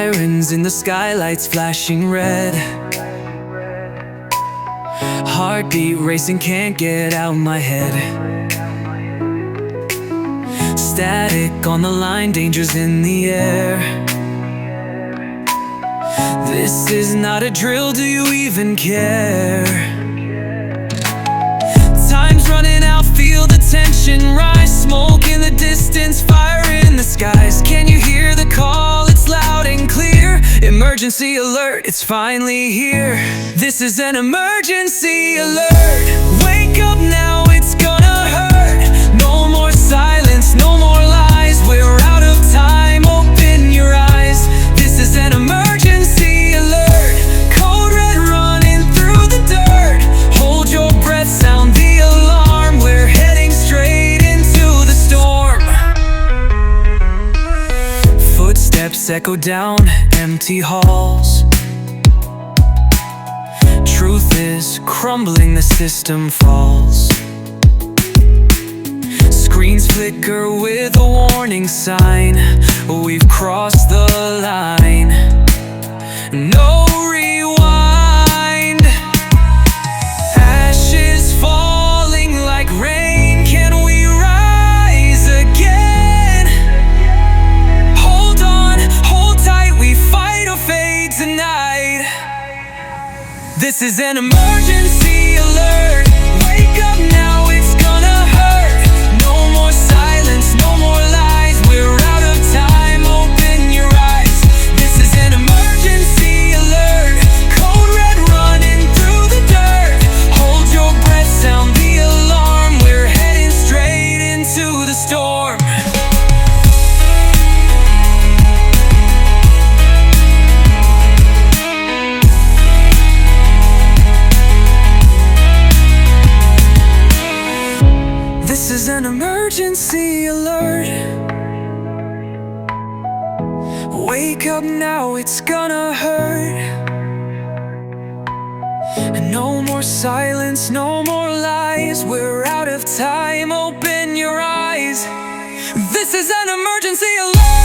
Sirens in the skylights flashing red. Heartbeat racing, can't get out my head. Static on the line, dangers in the air. This is not a drill, do you even care? Time's running out, feel the tension rise. Smoke in the distance, fire in the skies. Can you hear the call? It's loud and clear. Emergency alert, it's finally here. This is an emergency alert. Wake up now, it's gonna hurt. No more silence, no more lies. We're out of time, open your eyes. This is an emergency alert. Code red running through the dirt. Hold your breath, sound the alarm. We're heading straight into the storm. Footsteps echo down empty halls. Truth is crumbling, the system falls. Screens flicker with a warning sign. We've crossed the line. No rewind. Ashes falling like rain. Can we rise again? Hold on, hold tight. We fight or fade tonight. This is an emergency alert. Wake up now, it's gonna hurt. No more silence, no more lies. We're out of time, open your eyes. This is an emergency alert. Code red running through the dirt. Hold your breath, sound the alarm. We're heading straight into the storm. This is an emergency alert. Wake up now, it's gonna hurt. And no more silence, no more lies. We're out of time, open your eyes. This is an emergency alert.